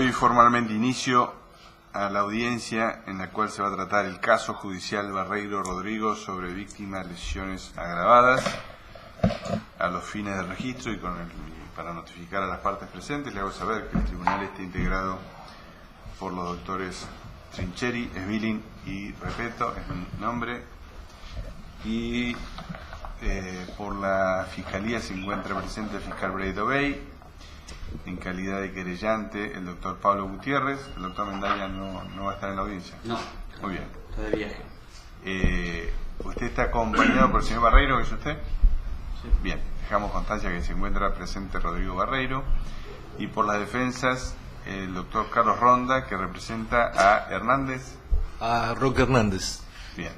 Doy formalmente inicio a la audiencia en la cual se va a tratar el caso judicial Barreiro Rodrigo sobre víctimas de lesiones agravadas. A los fines del registro y para notificar a las partes presentes, le hago saber que el tribunal está integrado por los doctores Trincheri, Sbilin y Repeto, es mi nombre, y por la Fiscalía se encuentra presente el fiscal Breito Bey, en calidad de querellante el doctor Pablo Gutiérrez. El doctor Mendaya no va a estar en la audiencia. No. Muy bien. Está de viaje. ¿Usted está acompañado por el señor Barreiro, que es usted? Sí. Bien, dejamos constancia que se encuentra presente Rodrigo Barreiro, y por las defensas el doctor Carlos Ronda, que representa a Hernández. A Roque Hernández. Bien.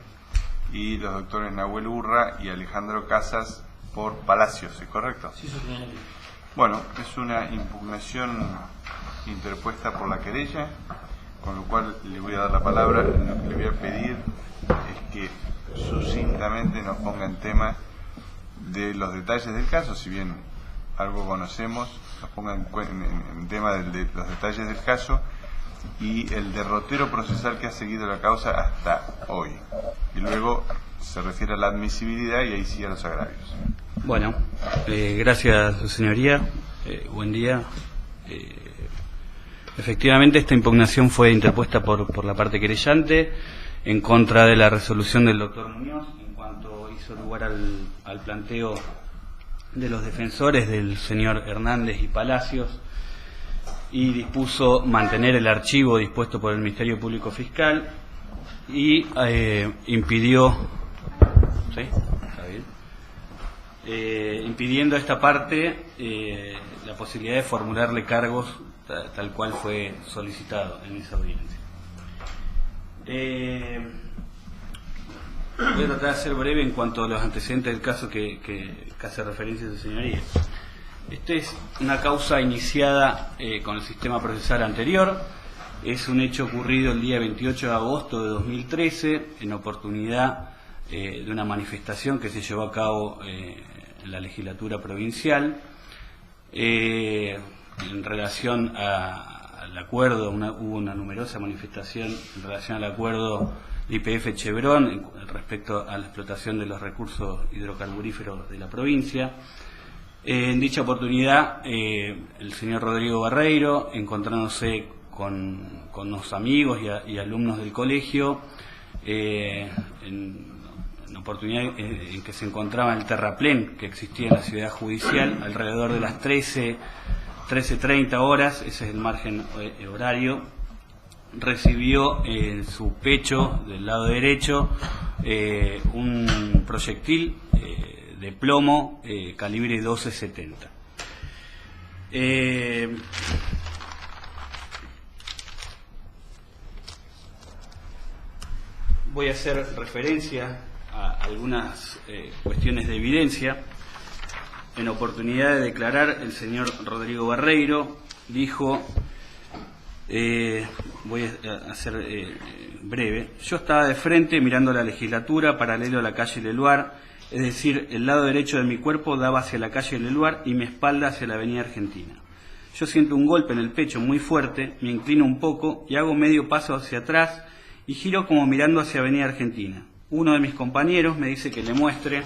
Y los doctores Nahuel Urra y Alejandro Casas por Palacios, ¿es correcto? Sí, señor. Bueno, es una impugnación interpuesta por la querella, con lo cual le voy a dar la palabra. Lo que le voy a pedir es que sucintamente nos ponga en tema de los detalles del caso, si bien algo conocemos, nos ponga en tema de los detalles del caso y el derrotero procesal que ha seguido la causa hasta hoy. Y luego se refiere a la admisibilidad y ahí sí a los agravios. Bueno, gracias, señoría. Buen día. Efectivamente, esta impugnación fue interpuesta por la parte querellante en contra de la resolución del doctor Muñoz, en cuanto hizo lugar al planteo de los defensores del señor Hernández y Palacios, y dispuso mantener el archivo dispuesto por el Ministerio Público Fiscal y impidió, ¿sí? ¿Está bien? Impidiendo a esta parte la posibilidad de formularle cargos tal cual fue solicitado en esa audiencia. Voy a tratar de ser breve en cuanto a los antecedentes del caso que hace referencia a su señoría. Esta es una causa iniciada con el sistema procesal anterior. Es un hecho ocurrido el día 28 de agosto de 2013 en oportunidad de una manifestación que se llevó a cabo en la legislatura provincial en relación al acuerdo. Hubo una numerosa manifestación en relación al acuerdo YPF Chevron respecto a la explotación de los recursos hidrocarburíferos de la provincia. En dicha oportunidad, el señor Rodrigo Barreiro, encontrándose con unos amigos y alumnos del colegio, en la oportunidad en que se encontraba en el terraplén que existía en la ciudad judicial, alrededor de las 13:30 horas, ese es el margen horario, recibió en su pecho del lado derecho un proyectil de plomo calibre 12.70. Voy a hacer referencia a algunas cuestiones de evidencia. En oportunidad de declarar, el señor Rodrigo Barreiro dijo, voy a hacer breve: yo estaba de frente mirando la legislatura paralelo a la calle Leluar, es decir, el lado derecho de mi cuerpo daba hacia la calle Leluar y mi espalda hacia la avenida Argentina. Yo siento un golpe en el pecho muy fuerte, me inclino un poco y hago medio paso hacia atrás y giro como mirando hacia avenida Argentina. Uno de mis compañeros me dice que le muestre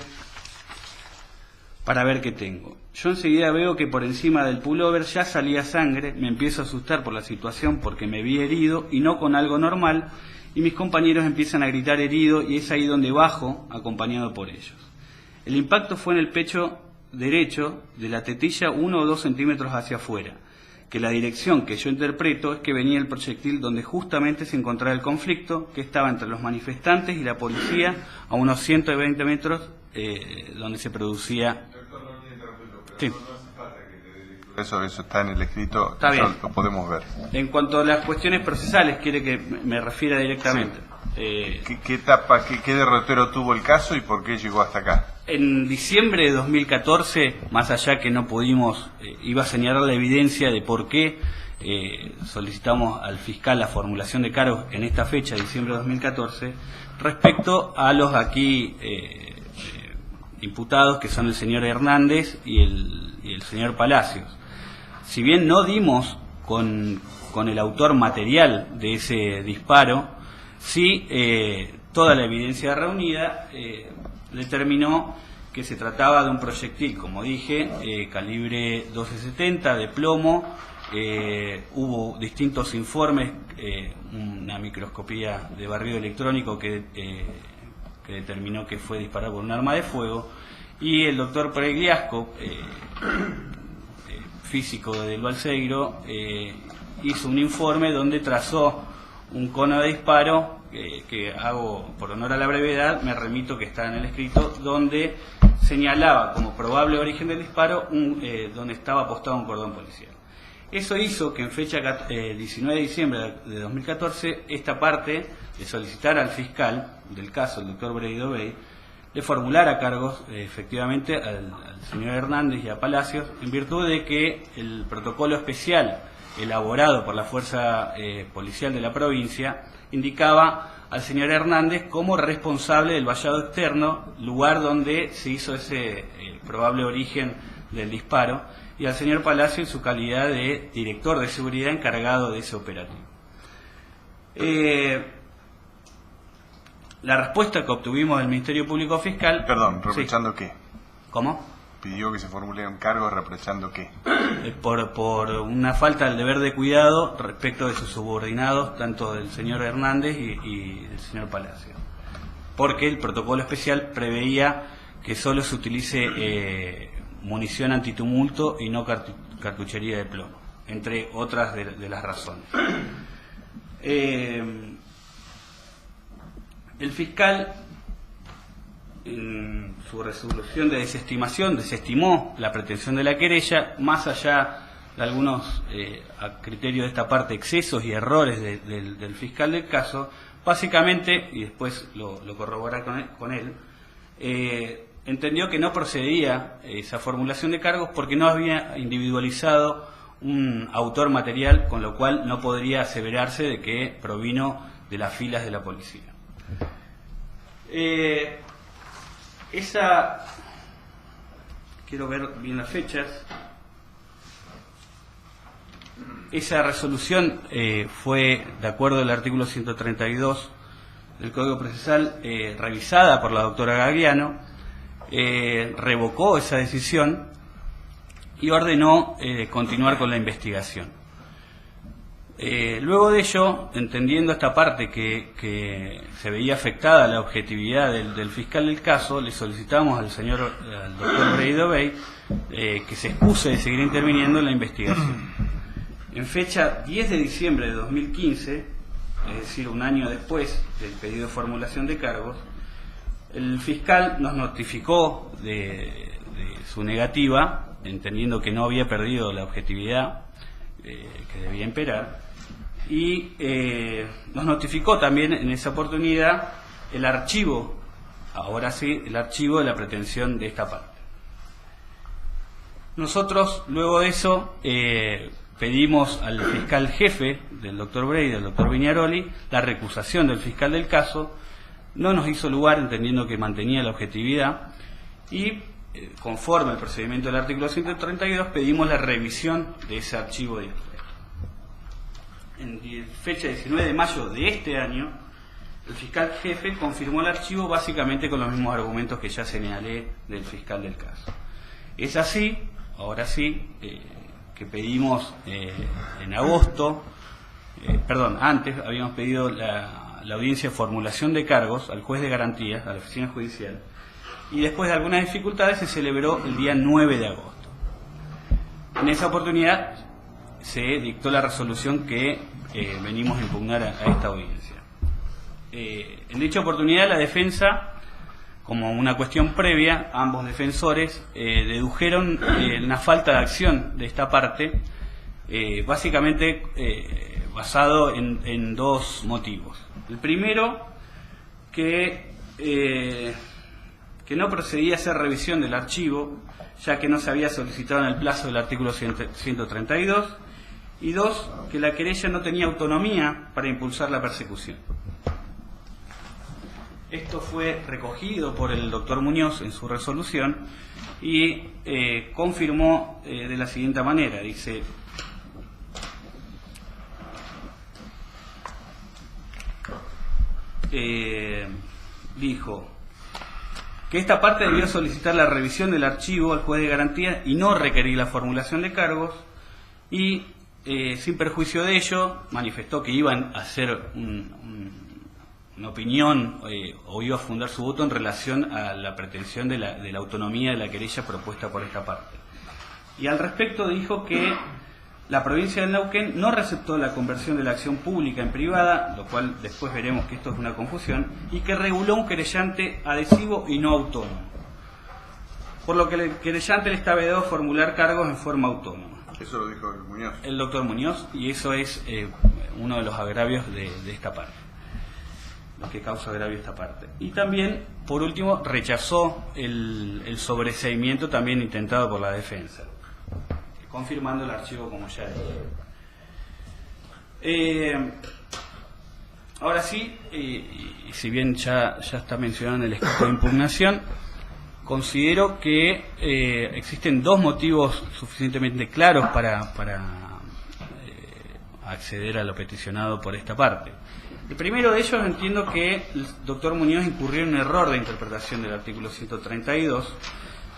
para ver qué tengo. Yo enseguida veo que por encima del pullover ya salía sangre, me empiezo a asustar por la situación porque me vi herido y no con algo normal, y mis compañeros empiezan a gritar herido y es ahí donde bajo, acompañado por ellos. El impacto fue en el pecho derecho, de la tetilla 1 o 2 centímetros hacia afuera, que la dirección que yo interpreto es que venía el proyectil donde justamente se encontraba el conflicto, que estaba entre los manifestantes y la policía a unos 120 metros donde se producía... Sí. Eso está en el escrito, está bien. Lo podemos ver. En cuanto a las cuestiones procesales, quiere que me refiera directamente. Sí. ¿Qué etapa, qué derrotero tuvo el caso y por qué llegó hasta acá? En diciembre de 2014, más allá que no pudimos, iba a señalar la evidencia de por qué solicitamos al fiscal la formulación de cargos en esta fecha, diciembre de 2014, respecto a los aquí imputados, que son el señor Hernández y el señor Palacios. Si bien no dimos con con el autor material de ese disparo, sí toda la evidencia reunida determinó que se trataba de un proyectil, como dije, calibre 12.70 de plomo. Hubo distintos informes, una microscopía de barrido electrónico que determinó que fue disparado por un arma de fuego, y el doctor Pregliasco, físico del Balseiro, hizo un informe donde trazó un cono de disparo, que hago por honor a la brevedad, me remito que está en el escrito, donde señalaba como probable origen del disparo donde estaba apostado un cordón policial. Eso hizo que en fecha 19 de diciembre de 2014 esta parte de solicitar al fiscal del caso, el doctor Breido Bey, le formulara cargos efectivamente al señor Hernández y a Palacios, en virtud de que el protocolo especial elaborado por la Fuerza Policial de la provincia indicaba al señor Hernández como responsable del vallado externo, lugar donde se hizo ese probable origen del disparo, y al señor Palacio en su calidad de director de seguridad encargado de ese operativo. La respuesta que obtuvimos del Ministerio Público Fiscal... Perdón, ¿reprochando qué? ¿Cómo? Pidió que se formule un cargo reprochando qué. Por una falta del deber de cuidado respecto de sus subordinados, tanto del señor Hernández y del señor Palacio. Porque el protocolo especial preveía que solo se utilice munición antitumulto y no cartuchería de plomo, entre otras de las razones. El fiscal, en su resolución de desestimación, desestimó la pretensión de la querella, más allá de algunos, a criterio de esta parte, excesos y errores del fiscal del caso. Básicamente, y después lo corroborará con él, entendió que no procedía esa formulación de cargos porque no había individualizado un autor material, con lo cual no podría aseverarse de que provino de las filas de la policía. Quiero ver bien las fechas. Esa resolución fue, de acuerdo al artículo 132 del Código Procesal, revisada por la doctora Gagliano, revocó esa decisión y ordenó continuar con la investigación. Luego de ello, entendiendo esta parte que se veía afectada la objetividad del fiscal del caso, le solicitamos al doctor Breido Bey que se excuse de seguir interviniendo en la investigación. En fecha 10 de diciembre de 2015, es decir, un año después del pedido de formulación de cargos, el fiscal nos notificó de su negativa, entendiendo que no había perdido la objetividad que debía imperar, y nos notificó también en esa oportunidad el archivo, ahora sí, el archivo de la pretensión de esta parte. Nosotros, luego de eso, pedimos al fiscal jefe del doctor Brey, del doctor Viñaroli, la recusación del fiscal del caso. No nos hizo lugar, entendiendo que mantenía la objetividad, y conforme al procedimiento del artículo 132 pedimos la revisión de ese archivo de instrucción. En fecha 19 de mayo de este año, el fiscal jefe confirmó el archivo básicamente con los mismos argumentos que ya señalé del fiscal del caso. Es así, ahora sí, que pedimos en agosto, antes habíamos pedido la audiencia de formulación de cargos al juez de garantías, a la oficina judicial, y después de algunas dificultades se celebró el día 9 de agosto. En esa oportunidad se dictó la resolución que venimos a impugnar a esta audiencia. En dicha oportunidad la defensa, como una cuestión previa, ambos defensores dedujeron una falta de acción de esta parte, básicamente basado en dos motivos. El primero, que no procedía a hacer revisión del archivo, ya que no se había solicitado en el plazo del artículo 132, y dos, que la querella no tenía autonomía para impulsar la persecución. Esto fue recogido por el doctor Muñoz en su resolución y confirmó de la siguiente manera. Dice: dijo que esta parte debió solicitar la revisión del archivo al juez de garantía y no requerir la formulación de cargos, y sin perjuicio de ello manifestó que iban a hacer una opinión o iba a fundar su voto en relación a la pretensión de la autonomía de la querella propuesta por esta parte. Y al respecto dijo que la provincia de Neuquén no receptó la conversión de la acción pública en privada, lo cual después veremos que esto es una confusión, y que reguló un querellante adhesivo y no autónomo, por lo que el querellante le está vedado formular cargos en forma autónoma. Eso lo dijo Muñoz. El doctor Muñoz, y eso es uno de los agravios de esta parte, lo que causa agravio esta parte. Y también, por último, rechazó el sobreseimiento también intentado por la defensa, confirmando el archivo como ya dije. Ahora sí, y si bien ya está mencionado en el escrito de impugnación, considero que existen dos motivos suficientemente claros para acceder a lo peticionado por esta parte. El primero de ellos, entiendo que el doctor Muñoz incurrió en un error de interpretación del artículo 132,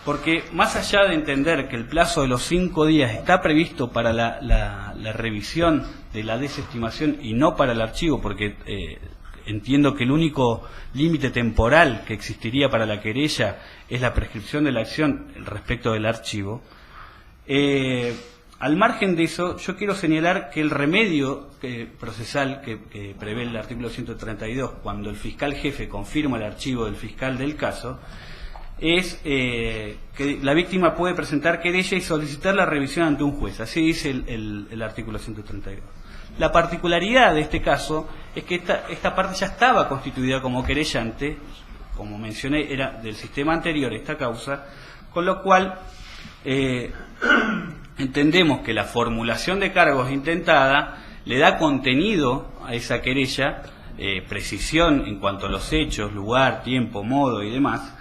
porque más allá de entender que el plazo de los 5 días está previsto para la revisión de la desestimación y no para el archivo, porque entiendo que el único límite temporal que existiría para la querella es la prescripción de la acción respecto del archivo, al margen de eso, yo quiero señalar que el remedio procesal que prevé el artículo 132, cuando el fiscal jefe confirma el archivo del fiscal del caso, es que la víctima puede presentar querella y solicitar la revisión ante un juez. Así dice el artículo 132. La particularidad de este caso es que esta parte ya estaba constituida como querellante, como mencioné, era del sistema anterior esta causa, con lo cual entendemos que la formulación de cargos intentada le da contenido a esa querella, precisión en cuanto a los hechos, lugar, tiempo, modo y demás,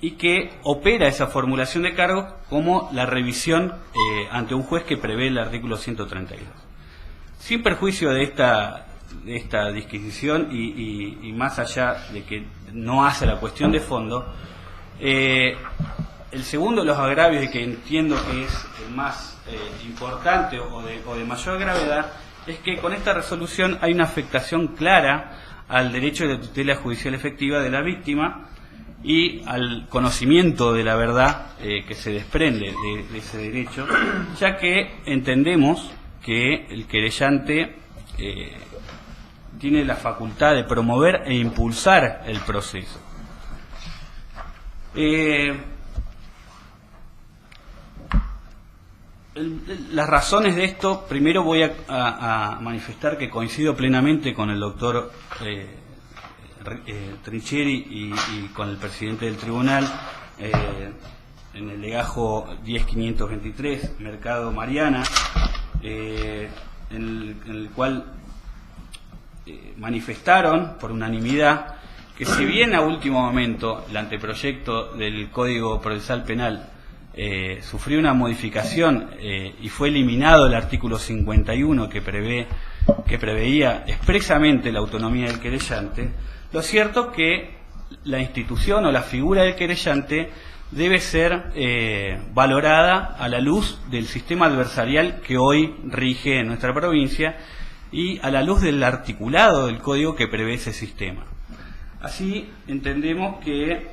y que opera esa formulación de cargos como la revisión ante un juez que prevé el artículo 132. Sin perjuicio de esta disquisición y más allá de que no hace la cuestión de fondo, el segundo de los agravios, y que entiendo que es el más importante o de mayor gravedad, es que con esta resolución hay una afectación clara al derecho de tutela judicial efectiva de la víctima y al conocimiento de la verdad que se desprende de ese derecho, ya que entendemos que el querellante tiene la facultad de promover e impulsar el proceso. Las razones de esto, primero voy a manifestar que coincido plenamente con el doctor Trincheri y con el presidente del tribunal en el legajo 10.523, Mercado Mariana, en el cual manifestaron por unanimidad que si bien a último momento el anteproyecto del Código Procesal Penal sufrió una modificación y fue eliminado el artículo 51 que preveía expresamente la autonomía del querellante, lo cierto que la institución o la figura del querellante debe ser valorada a la luz del sistema adversarial que hoy rige en nuestra provincia y a la luz del articulado del código que prevé ese sistema. Así entendemos que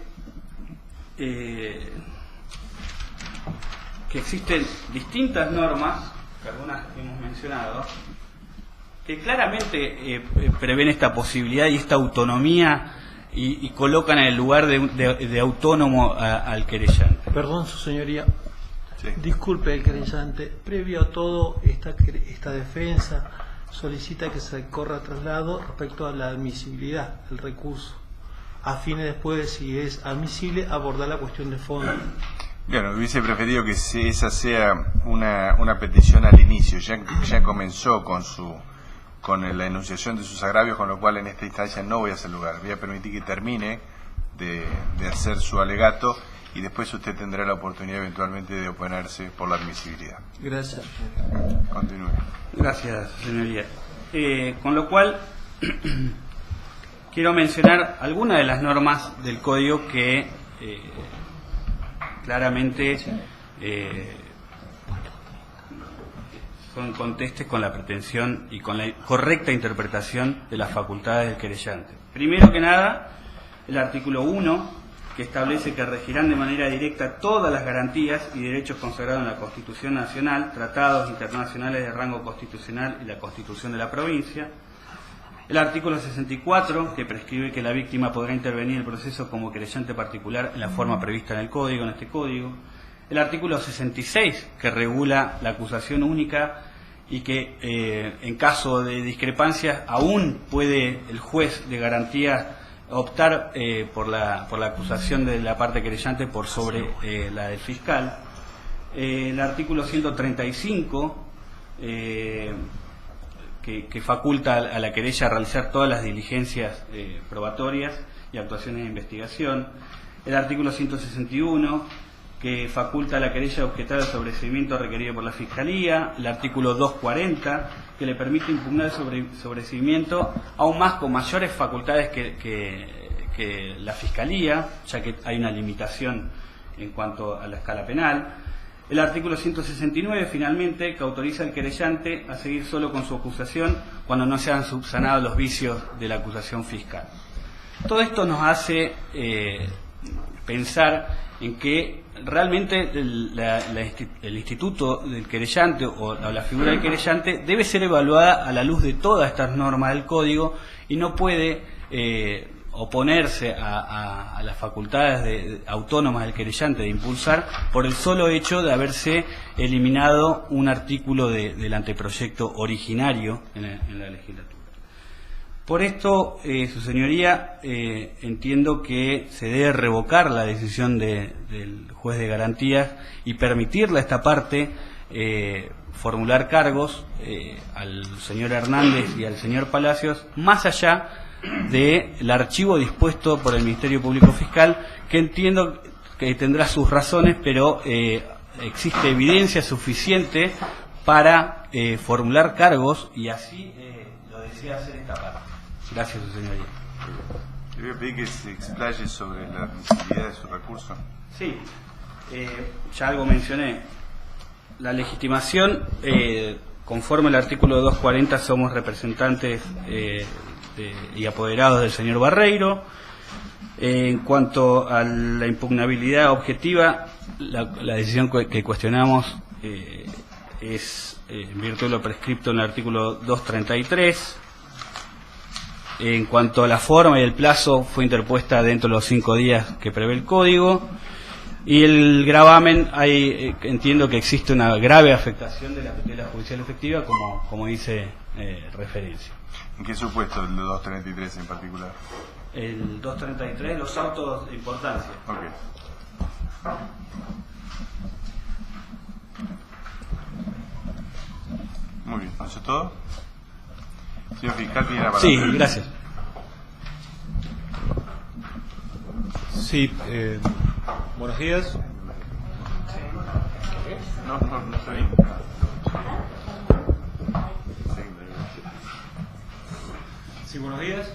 existen distintas normas, que algunas hemos mencionado, que claramente prevén esta posibilidad y esta autonomía y colocan en el lugar de autónomo al querellante. Perdón, su señoría. Sí. Disculpe, el querellante, previo a todo esta defensa solicita que se corra traslado respecto a la admisibilidad del recurso, a fines después de si es admisible abordar la cuestión de fondo. Bueno, hubiese preferido que esa sea una petición al inicio. Ya comenzó con la enunciación de sus agravios, con lo cual en esta instancia no voy a hacer lugar. Voy a permitir que termine de hacer su alegato y después usted tendrá la oportunidad eventualmente de oponerse por la admisibilidad. Gracias. Continúe. Gracias, señoría. Con lo cual, quiero mencionar algunas de las normas del Código que claramente son contestes con la pretensión y con la correcta interpretación de las facultades del querellante. Primero que nada, el artículo 1, que establece que regirán de manera directa todas las garantías y derechos consagrados en la Constitución Nacional, tratados internacionales de rango constitucional y la Constitución de la provincia. El artículo 64, que prescribe que la víctima podrá intervenir en el proceso como querellante particular en la forma prevista en el Código, en este Código. El artículo 66, que regula la acusación única y que en caso de discrepancias aún puede el juez de garantía optar por la acusación de la parte querellante por sobre la del fiscal. El artículo 135, que faculta a la querella a realizar todas las diligencias probatorias y actuaciones de investigación. El artículo 161, que faculta a la querella a objetar el sobreseimiento requerido por la Fiscalía. El artículo 240, que le permite impugnar el sobreseimiento aún más con mayores facultades que la Fiscalía, ya que hay una limitación en cuanto a la escala penal. El artículo 169, finalmente, que autoriza al querellante a seguir solo con su acusación cuando no se han subsanado los vicios de la acusación fiscal. Todo esto nos hace pensar en que realmente el instituto del querellante o la figura del querellante debe ser evaluada a la luz de todas estas normas del Código y no puede oponerse a las facultades autónomas del querellante de impulsar por el solo hecho de haberse eliminado un artículo del anteproyecto originario en la legislatura. Por esto, su señoría, entiendo que se debe revocar la decisión del juez de garantías y permitirle a esta parte formular cargos al señor Hernández y al señor Palacios, más allá del archivo dispuesto por el Ministerio Público Fiscal, que entiendo que tendrá sus razones, pero existe evidencia suficiente para formular cargos y así lo desea hacer esta parte. Gracias, su señoría. Le voy a pedir que se explaye sobre la admisibilidad de su recurso. Sí, ya algo mencioné. La legitimación, conforme al artículo 240, somos representantes y apoderados del señor Barreiro. En cuanto a la impugnabilidad objetiva, la decisión que cuestionamos es en virtud de lo prescripto en el artículo 233. En cuanto a la forma y el plazo, fue interpuesta dentro de los 5 días que prevé el Código. Y el gravamen, entiendo que existe una grave afectación de la tutela judicial efectiva, como dice referencia. ¿En qué supuesto el 233 en particular? El 233, los autos de importancia. Ok. Muy bien, ¿eso es todo? Señor fiscal, tiene la palabra. Sí, gracias. Sí, buenos días. No está bien. Sí, buenos días.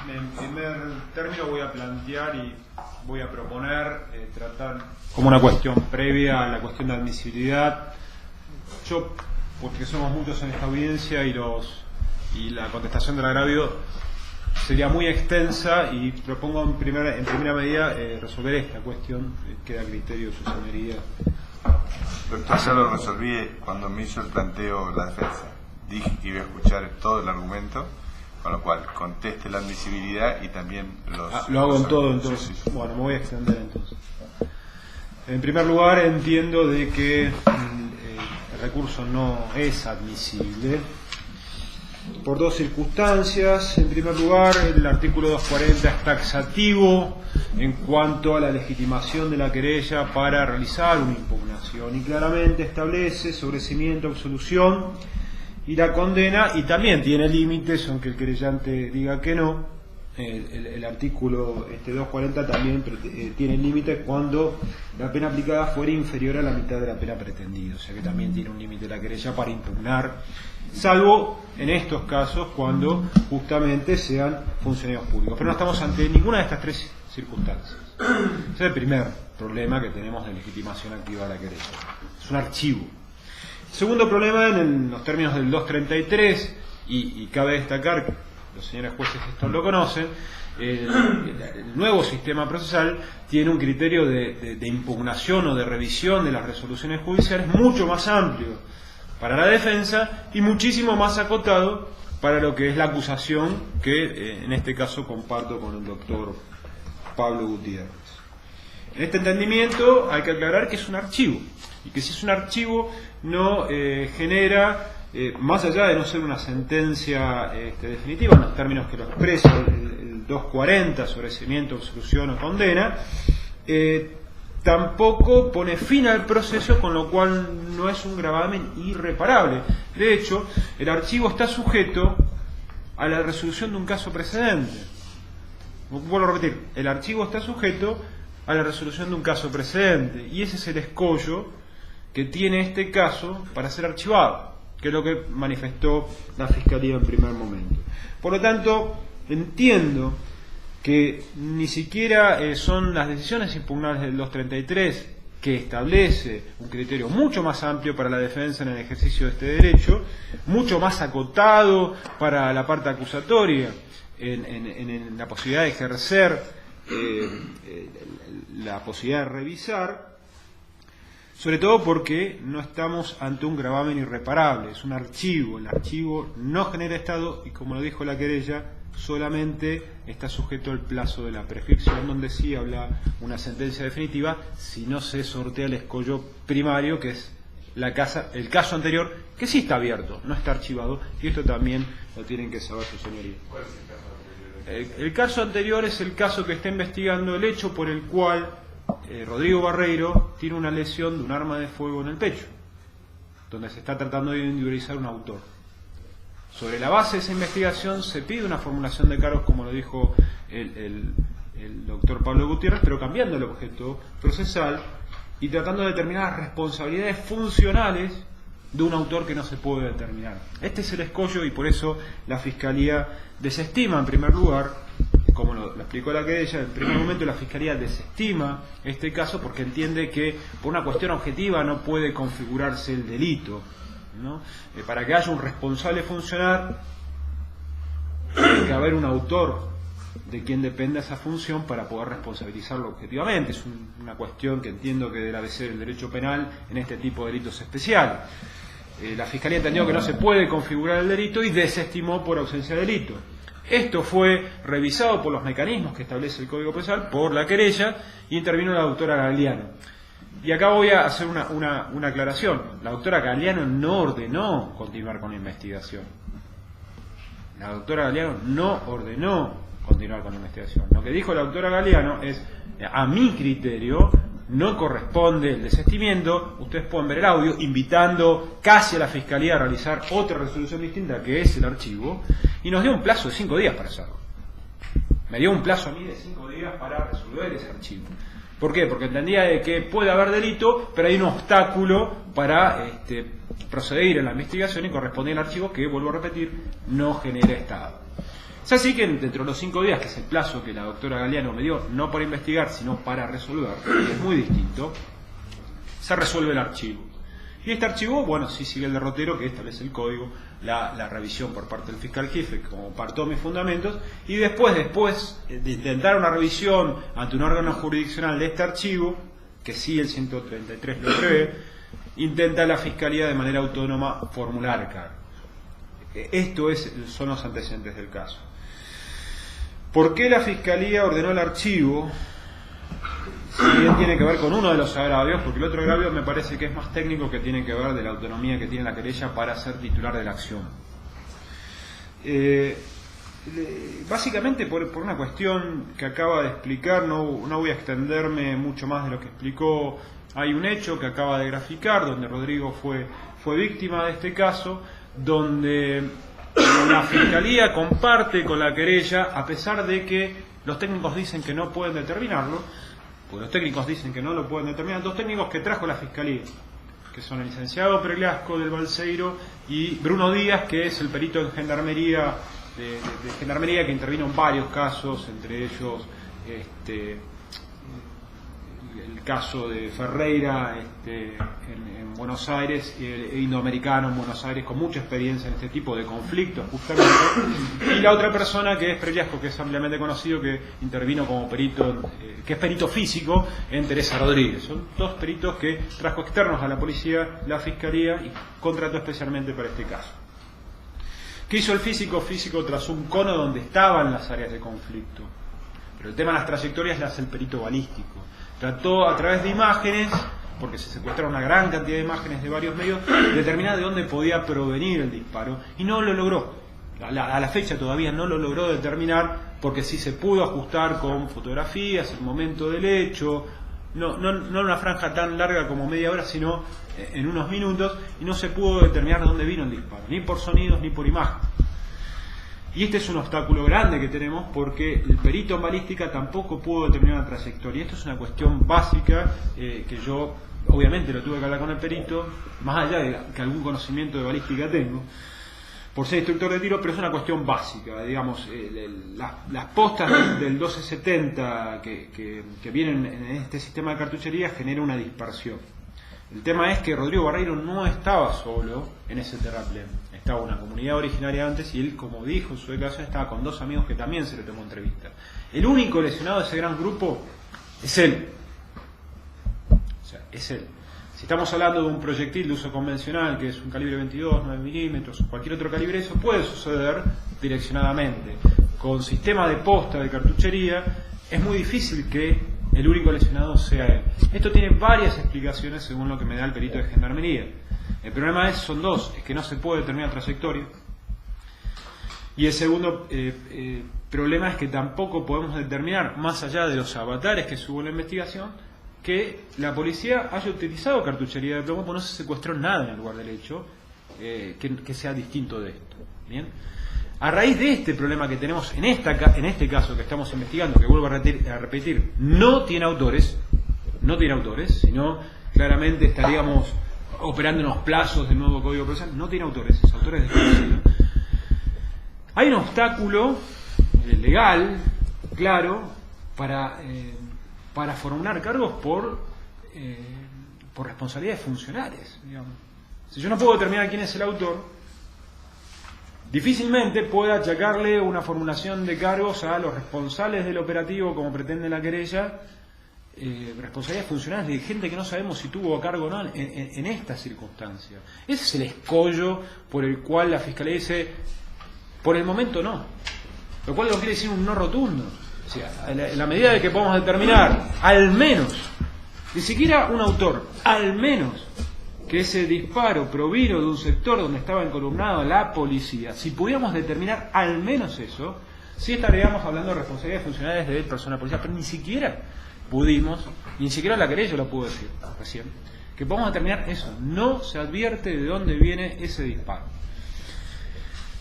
En primer término voy a plantear y voy a proponer tratar como una cuestión previa a la cuestión de admisibilidad. Yo, porque somos muchos en esta audiencia y la contestación del agravio sería muy extensa y propongo en primera medida resolver esta cuestión, queda a criterio de su señoría. Doctor, ya lo resolví cuando me hizo el planteo la defensa. Dije que iba a escuchar todo el argumento, con lo cual conteste la admisibilidad y también lo hago en todo, entonces. Sí, sí. Bueno, me voy a extender entonces. En primer lugar, entiendo de que el recurso no es admisible por dos circunstancias. En primer lugar, el artículo 240 es taxativo en cuanto a la legitimación de la querella para realizar una impugnación y claramente establece sobreseimiento, absolución y la condena, y también tiene límites, aunque el querellante diga que no, el artículo 240 también tiene límite cuando la pena aplicada fuera inferior a la mitad de la pena pretendida, o sea que también tiene un límite la querella para impugnar, salvo en estos casos cuando justamente sean funcionarios públicos. Pero no estamos ante ninguna de estas tres circunstancias. Ese es el primer problema que tenemos de legitimación activa de la querella. Es un archivo. Segundo problema, en los términos del 233, y cabe destacar que los señores jueces esto lo conocen, el nuevo sistema procesal tiene un criterio de impugnación o de revisión de las resoluciones judiciales mucho más amplio para la defensa y muchísimo más acotado para lo que es la acusación, que en este caso comparto con el doctor Pablo Gutiérrez. En este entendimiento hay que aclarar que es un archivo, y que si es un archivo no genera, más allá de no ser una sentencia definitiva, en los términos que lo expresa el 240, sobreseimiento, absolución o condena, tampoco pone fin al proceso, con lo cual no es un gravamen irreparable. De hecho, el archivo está sujeto a la resolución de un caso precedente. Vuelvo a repetir, el archivo está sujeto a la resolución de un caso precedente, y ese es el escollo que tiene este caso para ser archivado, que es lo que manifestó la Fiscalía en primer momento. Por lo tanto, entiendo que ni siquiera son las decisiones impugnables del 233 que establece un criterio mucho más amplio para la defensa en el ejercicio de este derecho, mucho más acotado para la parte acusatoria en la posibilidad de ejercer la posibilidad de revisar, sobre todo porque no estamos ante un gravamen irreparable, es un archivo, el archivo no genera estado y, como lo dijo la querella, solamente está sujeto al plazo de la prescripción, donde sí habla una sentencia definitiva si no se sortea el escollo primario, que es el caso anterior, que sí está abierto, no está archivado, y esto también lo tienen que saber sus señorías. ¿Cuál es el caso anterior? El caso anterior es el caso que está investigando, el hecho por el cual Rodrigo Barreiro tiene una lesión de un arma de fuego en el pecho, donde se está tratando de individualizar un autor. Sobre la base de esa investigación se pide una formulación de cargos, como lo dijo el doctor Pablo Gutiérrez, pero cambiando el objeto procesal y tratando de determinar las responsabilidades funcionales de un autor que no se puede determinar. Este es el escollo, y por eso la Fiscalía desestima, en primer lugar, como lo explicó la querella, en primer momento la Fiscalía desestima este caso porque entiende que por una cuestión objetiva no puede configurarse el delito, ¿no? Para que haya un responsable funcional tiene que haber un autor de quien dependa esa función para poder responsabilizarlo objetivamente. Es una cuestión que entiendo que debe ser el derecho penal en este tipo de delitos especiales. La Fiscalía entendió que no se puede configurar el delito y desestimó por ausencia de delito. Esto fue revisado por los mecanismos que establece el Código Procesal, por la querella, y intervino la doctora Gagliano. Y acá voy a hacer una aclaración. La doctora Gagliano no ordenó continuar con la investigación. La doctora Gagliano no ordenó continuar con la investigación. Lo que dijo la doctora Gagliano es: a mi criterio no corresponde el desestimiento. Ustedes pueden ver el audio, invitando casi a la Fiscalía a realizar otra resolución distinta, que es el archivo, y nos dio un plazo de 5 días para hacerlo. Me dio un plazo a mí de 5 días para resolver ese archivo. ¿Por qué? Porque entendía de que puede haber delito, pero hay un obstáculo para proceder en la investigación, y correspondía al archivo que, vuelvo a repetir, no genera estado. Es así que dentro de los 5 días, que es el plazo que la doctora Gagliano me dio, no para investigar, sino para resolver, y es muy distinto, se resuelve el archivo. Y este archivo, bueno, sí sigue el derrotero que establece el código, la revisión por parte del fiscal jefe, como partó mis fundamentos, y después de intentar una revisión ante un órgano jurisdiccional de este archivo, que sí el 133 lo prevé, intenta la Fiscalía de manera autónoma formular cargos. Estos son los antecedentes del caso. ¿Por qué la Fiscalía ordenó el archivo? Si bien tiene que ver con uno de los agravios, porque el otro agravio me parece que es más técnico, que tiene que ver de la autonomía que tiene la querella para ser titular de la acción. Básicamente por una cuestión que acaba de explicar, no voy a extenderme mucho más de lo que explicó. Hay un hecho que acaba de graficar, donde Rodrigo fue víctima de este caso, donde La Fiscalía comparte con la querella, a pesar de que los técnicos dicen que no pueden determinarlo, pues los técnicos dicen que no lo pueden determinar, dos técnicos que trajo la Fiscalía, que son el licenciado Pregliasco del Balseiro y Bruno Díaz, que es el perito en gendarmería, de gendarmería, que intervino en varios casos, entre ellos el caso de Ferreira en Buenos Aires, y el indoamericano en Buenos Aires, con mucha experiencia en este tipo de conflictos justamente, y la otra persona que es Pregliasco, que es ampliamente conocido, que intervino como perito, que es perito físico en Teresa Rodríguez. Son dos peritos que trajo externos a la policía, la Fiscalía, y contrató especialmente para este caso. ¿Qué hizo el físico? Físico trazó un cono donde estaban las áreas de conflicto, pero el tema de las trayectorias las hace el perito balístico. Trató a través de imágenes, porque se secuestraron una gran cantidad de imágenes de varios medios, determinar de dónde podía provenir el disparo, y no lo logró. A la fecha todavía no lo logró determinar, porque sí se pudo ajustar con fotografías, el momento del hecho, no en una franja tan larga como media hora, sino en unos minutos, y no se pudo determinar de dónde vino el disparo, ni por sonidos ni por imagen. Y este es un obstáculo grande que tenemos, porque el perito en balística tampoco pudo determinar la trayectoria. Esto es una cuestión básica que yo obviamente lo tuve que hablar con el perito, más allá de que algún conocimiento de balística tengo, por ser instructor de tiro, pero es una cuestión básica. Digamos, las postas del 1270 que vienen en este sistema de cartuchería generan una dispersión. El tema es que Rodrigo Barreiro no estaba solo en ese terraplén. Estaba una comunidad originaria antes, y él, como dijo en su declaración, estaba con dos amigos que también se le tomó entrevista. El único lesionado de ese gran grupo es él. O sea, es él. Si estamos hablando de un proyectil de uso convencional, que es un calibre 22, 9 milímetros, o cualquier otro calibre, eso puede suceder direccionadamente. Con sistema de posta de cartuchería, es muy difícil que el único lesionado sea él. Esto tiene varias explicaciones según lo que me da el perito de gendarmería. El problema son dos: es que no se puede determinar trayectoria, y el segundo problema es que tampoco podemos determinar, más allá de los avatares que subo en la investigación, que la policía haya utilizado cartuchería de plomo, porque no se secuestró nada en el lugar del hecho que sea distinto de esto. Bien. A raíz de este problema que tenemos en este caso que estamos investigando, que vuelvo a repetir, no tiene autores, sino claramente estaríamos operando en los plazos del nuevo Código Procesal, no tiene autores, es autores desconocidos. Hay un obstáculo legal, claro, para formular cargos por responsabilidades funcionales, digamos. Si yo no puedo determinar quién es el autor, difícilmente pueda achacarle una formulación de cargos a los responsables del operativo, como pretende la querella, responsabilidades funcionales de gente que no sabemos si tuvo a cargo o no en esta circunstancia. Ese es el escollo por el cual la Fiscalía dice, por el momento no, lo cual no quiere decir un no rotundo. O sea, en la medida de que podamos determinar al menos, ni siquiera un autor, al menos que ese disparo provino de un sector donde estaba encolumnada la policía, si pudiéramos determinar al menos eso, sí estaríamos hablando de responsabilidades funcionales de personal policial, pero ni siquiera pudimos, ni siquiera la querella lo pudo decir recién, que podamos determinar eso. No se advierte de dónde viene ese disparo.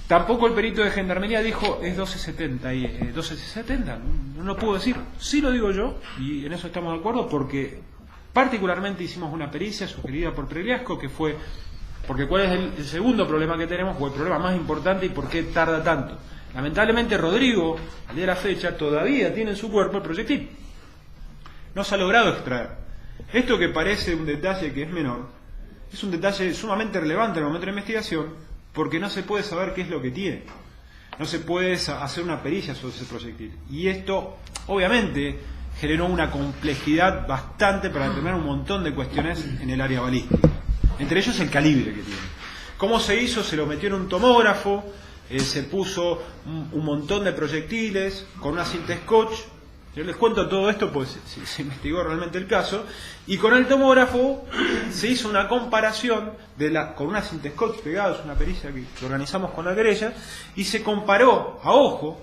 Tampoco el perito de gendarmería dijo es 1270 y 1270, no lo pudo decir. Sí lo digo yo, y en eso estamos de acuerdo, porque particularmente hicimos una pericia sugerida por Pregliasco, que fue, porque cuál es el segundo problema que tenemos, o el problema más importante, y por qué tarda tanto. Lamentablemente Rodrigo, al día de la fecha, todavía tiene en su cuerpo el proyectil. No se ha logrado extraer. Esto, que parece un detalle que es menor, es un detalle sumamente relevante en el momento de la investigación, porque no se puede saber qué es lo que tiene. No se puede hacer una pericia sobre ese proyectil. Y esto, obviamente, generó una complejidad bastante para determinar un montón de cuestiones en el área balística. Entre ellos el calibre que tiene. ¿Cómo se hizo? Se lo metió en un tomógrafo, se puso un montón de proyectiles con una cinta scotch. Yo les cuento todo esto pues se investigó realmente el caso, y con el tomógrafo se hizo una comparación con una cinta scotch pegada, es una pericia que organizamos con la querella, y se comparó a ojo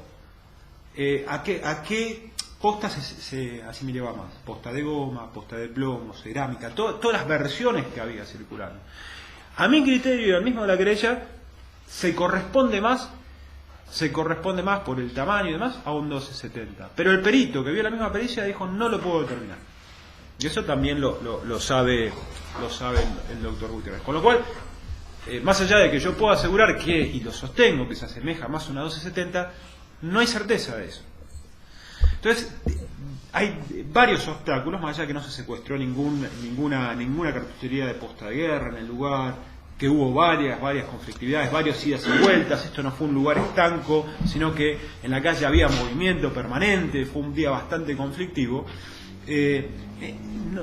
a qué posta se asimilaba más: posta de goma, posta de plomo, cerámica, todas las versiones que había circulando. A mi criterio y al mismo de la querella, se corresponde más por el tamaño y demás a un 1270. Pero el perito que vio la misma pericia dijo no lo puedo determinar. Y eso también lo sabe el doctor Gutiérrez. Con lo cual, más allá de que yo pueda asegurar que, y lo sostengo, que se asemeja más a una 1270, no hay certeza de eso. Entonces, hay varios obstáculos, más allá de que no se secuestró ninguna cartuchería de posta de guerra en el lugar, que hubo varias conflictividades, varias idas y vueltas. Esto no fue un lugar estanco, sino que en la calle había movimiento permanente, fue un día bastante conflictivo.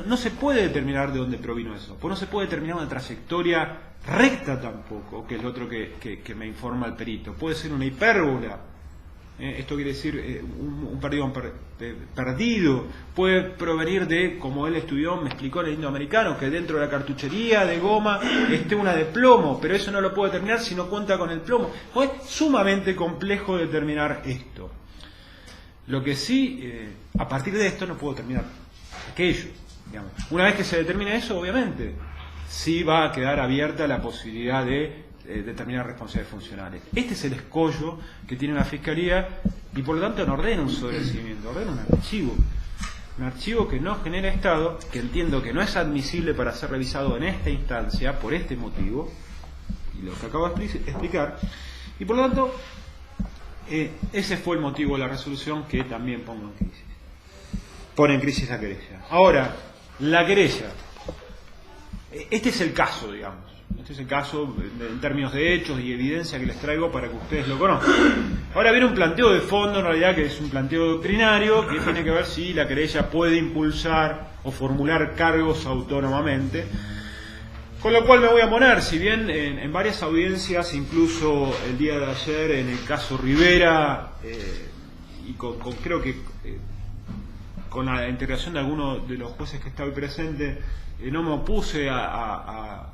No se puede determinar de dónde provino eso, pues no se puede determinar una trayectoria recta tampoco, que es lo otro que me informa el perito. Puede ser una hipérbola, esto quiere decir un perdido, puede provenir de, como él estudió, me explicó en el indoamericano, que dentro de la cartuchería de goma esté una de plomo, pero eso no lo puede determinar si no cuenta con el plomo. Pues es sumamente complejo determinar esto. Lo que sí, a partir de esto no puedo determinar aquello, digamos. Una vez que se determine eso, obviamente, sí va a quedar abierta la posibilidad de determinar responsabilidades funcionales. Este es el escollo que tiene la Fiscalía y por lo tanto no ordena un sobreseimiento, ordena un archivo que no genera estado, que entiendo que no es admisible para ser revisado en esta instancia por este motivo, y lo que acabo de explicar, y por lo tanto ese fue el motivo de la resolución que también pongo en crisis. Pone en crisis la querella. Ahora, la querella. Este es el caso, digamos. Este es el caso en términos de hechos y evidencia que les traigo para que ustedes lo conozcan. Ahora viene un planteo de fondo, en realidad, que es un planteo doctrinario, que tiene que ver si la querella puede impulsar o formular cargos autónomamente. Con lo cual me voy a poner, si bien en varias audiencias, incluso el día de ayer en el caso Rivera, y creo que con la integración de algunos de los jueces que está hoy presente, no me opuse a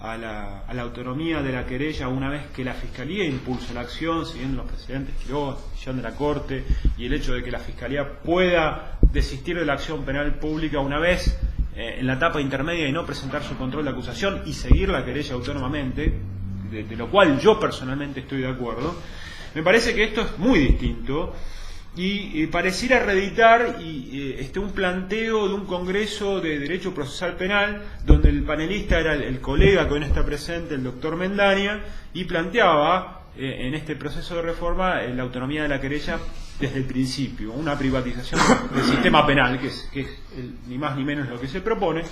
la autonomía de la querella una vez que la Fiscalía impulsa la acción, siguiendo los precedentes Quiroga, decisión de la Corte, y el hecho de que la Fiscalía pueda desistir de la acción penal pública una vez en la etapa intermedia y no presentar su control de acusación y seguir la querella autónomamente, de lo cual yo personalmente estoy de acuerdo. Me parece que esto es muy distinto y pareciera reeditar un planteo de un congreso de Derecho Procesal Penal donde el panelista era el colega que hoy no está presente, el doctor Mendaña, y planteaba en este proceso de reforma la autonomía de la querella desde el principio, una privatización del sistema penal, que es ni más ni menos lo que se propone,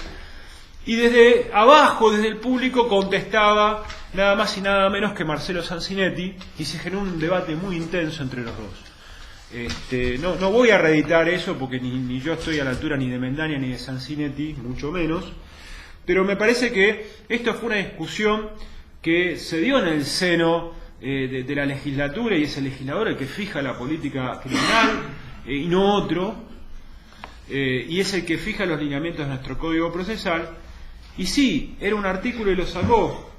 y desde abajo, desde el público, contestaba nada más y nada menos que Marcelo Sanzinetti, y se generó un debate muy intenso entre los dos. No voy a reeditar eso porque ni yo estoy a la altura ni de Mendaña ni de Sanzinetti, mucho menos, pero me parece que esto fue una discusión que se dio en el seno de la legislatura, y es el legislador el que fija la política criminal y no otro, y es el que fija los lineamientos de nuestro Código Procesal. Y sí, era un artículo y lo sacó.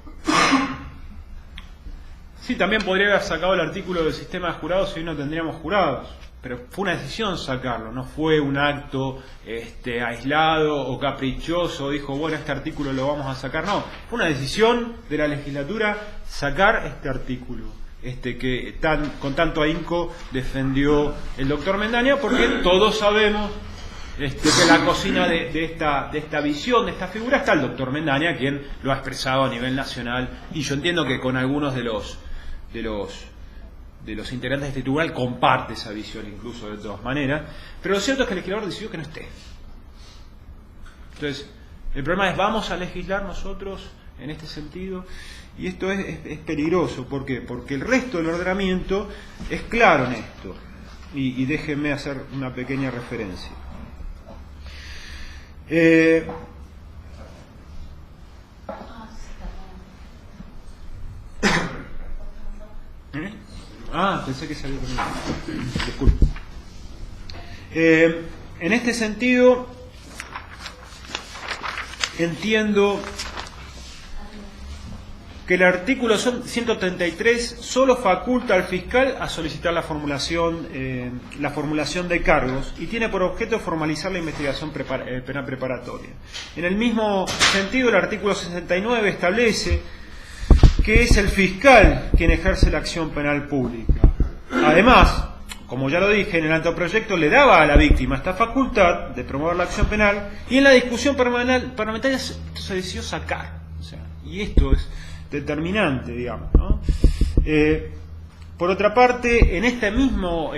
Sí, también podría haber sacado el artículo del sistema de jurados y hoy no tendríamos jurados, pero fue una decisión sacarlo, no fue un acto aislado o caprichoso, dijo, bueno, este artículo lo vamos a sacar, no, fue una decisión de la legislatura sacar este artículo, que con tanto ahínco defendió el doctor Mendaña, porque todos sabemos que en la cocina de esta visión, de esta figura, está el doctor Mendaña, quien lo ha expresado a nivel nacional, y yo entiendo que con algunos de los integrantes de este tribunal comparte esa visión, incluso de todas maneras, pero lo cierto es que el legislador decidió que no esté. Entonces, el problema es, ¿vamos a legislar nosotros en este sentido? Y esto es peligroso. ¿Por qué? Porque el resto del ordenamiento es claro en esto. Y déjenme hacer una pequeña referencia. Pensé que salía conmigo. Disculpe. En este sentido, entiendo que el artículo 133 solo faculta al fiscal a solicitar la formulación de cargos y tiene por objeto formalizar la investigación penal preparatoria. En el mismo sentido, el artículo 69 establece que es el fiscal quien ejerce la acción penal pública. Además, como ya lo dije, en el anteproyecto le daba a la víctima esta facultad de promover la acción penal, y en la discusión parlamentaria se decidió sacar. O sea, y esto es determinante, digamos, ¿no? Por otra parte, en esta misma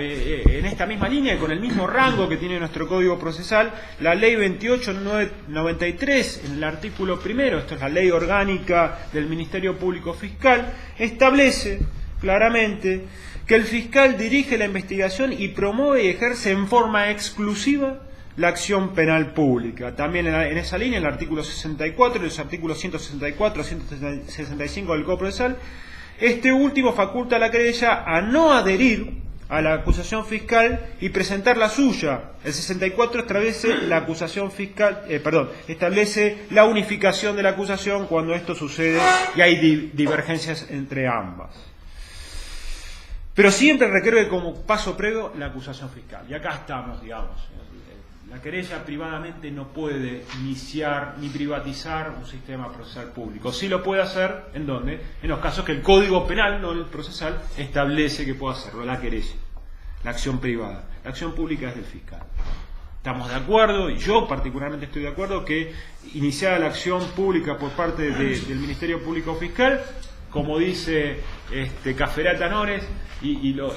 línea y con el mismo rango que tiene nuestro Código Procesal, la Ley 28.993, en el artículo primero, esto es la Ley Orgánica del Ministerio Público Fiscal, establece claramente que el fiscal dirige la investigación y promueve y ejerce en forma exclusiva la acción penal pública. También en esa línea, el artículo 64 y los artículos 164 y 165 del Código Procesal, este último faculta a la querella a no adherir a la acusación fiscal y presentar la suya. El 64 establece la acusación fiscal, establece la unificación de la acusación cuando esto sucede y hay divergencias entre ambas. Pero siempre requiere como paso previo la acusación fiscal. Y acá estamos, digamos. La querella privadamente no puede iniciar ni privatizar un sistema procesal público. Sí lo puede hacer, ¿en dónde? En los casos que el Código Penal, no el procesal, establece que puede hacerlo, la querella, la acción privada. La acción pública es del fiscal. Estamos de acuerdo, y yo particularmente estoy de acuerdo, que iniciada la acción pública por parte del Ministerio Público Fiscal, como dice Caferata Nores, y lo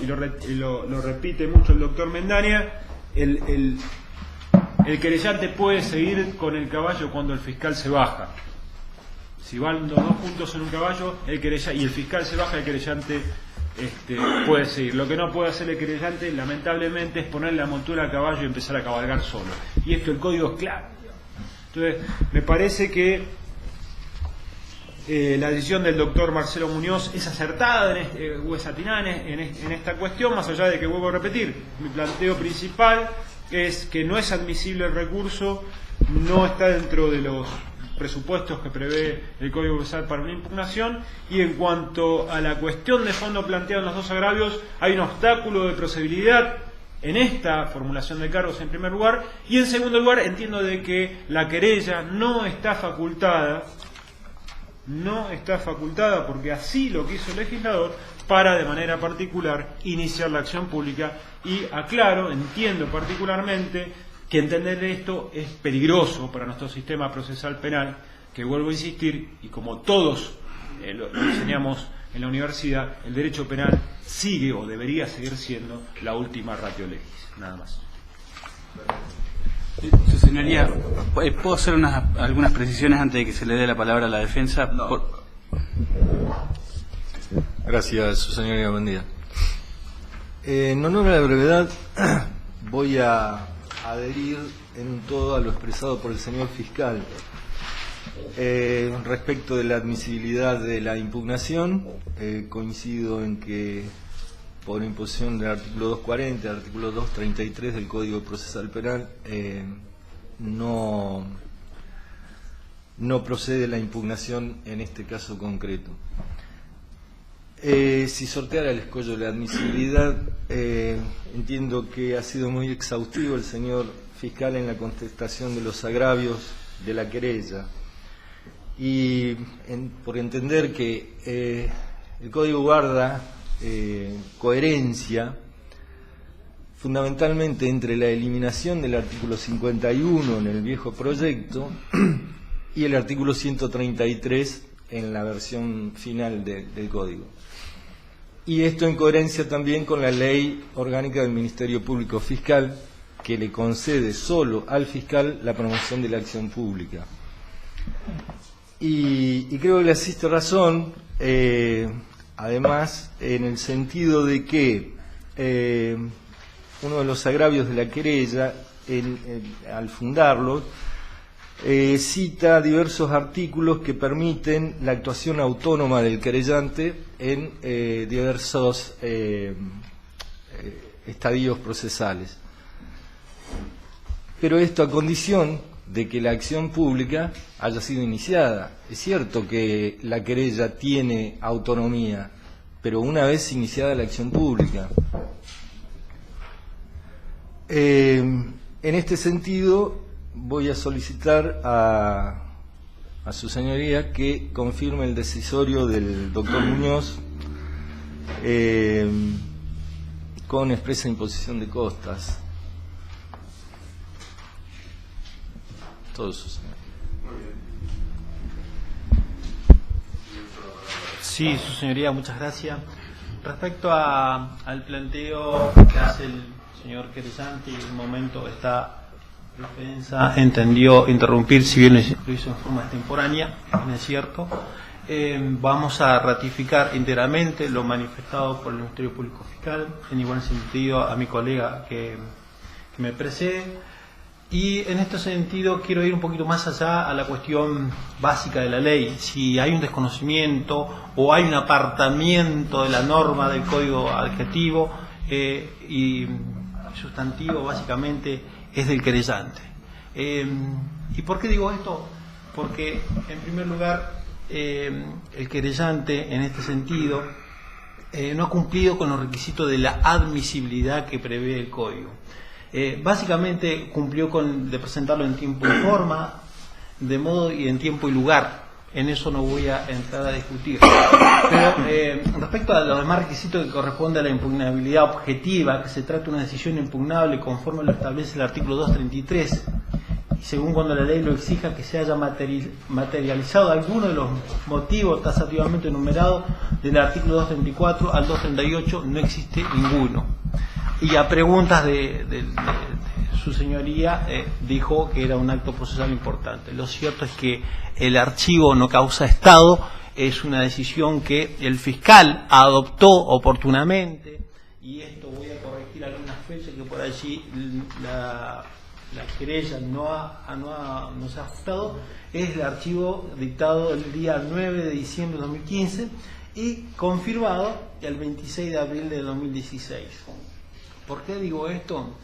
repite mucho el doctor Mendaña, el querellante puede seguir con el caballo cuando el fiscal se baja. Si van los dos juntos en un caballo, y el fiscal se baja, el querellante puede seguir. Lo que no puede hacer el querellante, lamentablemente, es ponerle la montura al caballo y empezar a cabalgar solo. Y esto el código es claro. Entonces, me parece que la decisión del doctor Marcelo Muñoz es acertada o es atinada en esta cuestión, más allá de que, vuelvo a repetir, mi planteo principal es que no es admisible el recurso, no está dentro de los presupuestos que prevé el Código Procesal para una impugnación, y en cuanto a la cuestión de fondo planteada en los dos agravios, hay un obstáculo de procedibilidad en esta formulación de cargos en primer lugar, y en segundo lugar entiendo de que la querella no está facultada porque así lo quiso el legislador, para de manera particular iniciar la acción pública. Y aclaro, entiendo particularmente que entender esto es peligroso para nuestro sistema procesal penal, que vuelvo a insistir, y como todos lo enseñamos en la universidad, el derecho penal sigue o debería seguir siendo la última ratio legis. Nada más. Su señoría, ¿puedo hacer algunas precisiones antes de que se le dé la palabra a la defensa? No. Gracias, su señoría, buen día. En honor a la brevedad, voy a adherir en todo a lo expresado por el señor fiscal. Respecto de la admisibilidad de la impugnación, coincido en que por imposición del artículo 240, del artículo 233 del Código Procesal Penal, no procede la impugnación en este caso concreto. Si sorteara el escollo de la admisibilidad, entiendo que ha sido muy exhaustivo el señor fiscal en la contestación de los agravios de la querella, y por entender que el Código guarda coherencia fundamentalmente entre la eliminación del artículo 51 en el viejo proyecto y el artículo 133 en la versión final del Código. Y esto en coherencia también con la Ley Orgánica del Ministerio Público Fiscal, que le concede solo al fiscal la promoción de la acción pública. Y creo que le asiste razón, además, en el sentido de que uno de los agravios de la querella, al fundarlo, cita diversos artículos que permiten la actuación autónoma del querellante en diversos estadios procesales. Pero esto a condición de que la acción pública haya sido iniciada. Es cierto que la querella tiene autonomía, pero una vez iniciada la acción pública. En este sentido, voy a solicitar a su señoría que confirme el decisorio del doctor Muñoz con expresa imposición de costas. Todo eso, señor. Sí, su señoría, muchas gracias. Respecto al planteo que hace el señor querellante, en un momento esta defensa entendió interrumpir, si bien lo hizo en forma extemporánea, no es cierto. Vamos a ratificar íntegramente lo manifestado por el Ministerio Público Fiscal, en igual sentido a mi colega que me precede. Y en este sentido quiero ir un poquito más allá a la cuestión básica de la ley. Si hay un desconocimiento o hay un apartamiento de la norma del código adjetivo y sustantivo, básicamente es del querellante. ¿Y por qué digo esto? Porque en primer lugar el querellante en este sentido no ha cumplido con los requisitos de la admisibilidad que prevé el código. Básicamente cumplió de presentarlo en tiempo y forma, de modo y en tiempo y lugar. En eso no voy a entrar a discutir. Pero respecto a los demás requisitos que corresponde a la impugnabilidad objetiva, que se trata de una decisión impugnable conforme lo establece el artículo 233, y según cuando la ley lo exija que se haya materializado alguno de los motivos tasativamente enumerados del artículo 234 al 238, no existe ninguno. Y a preguntas de su señoría dijo que era un acto procesal importante. Lo cierto es que el archivo no causa estado, es una decisión que el fiscal adoptó oportunamente, y esto voy a corregir algunas fechas que por allí la querella no se ha ajustado. Es el archivo dictado el día 9 de diciembre de 2015 y confirmado el 26 de abril de 2016. ¿Por qué digo esto?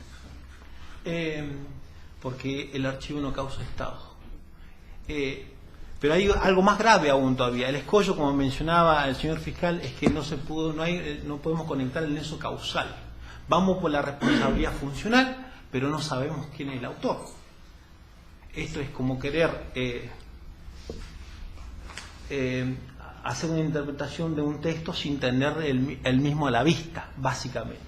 Porque el archivo no causa estado. Pero hay algo más grave aún todavía. El escollo, como mencionaba el señor fiscal, es que no podemos conectar el nexo causal. Vamos por la responsabilidad funcional, pero no sabemos quién es el autor. Esto es como querer hacer una interpretación de un texto sin tener el mismo a la vista, básicamente.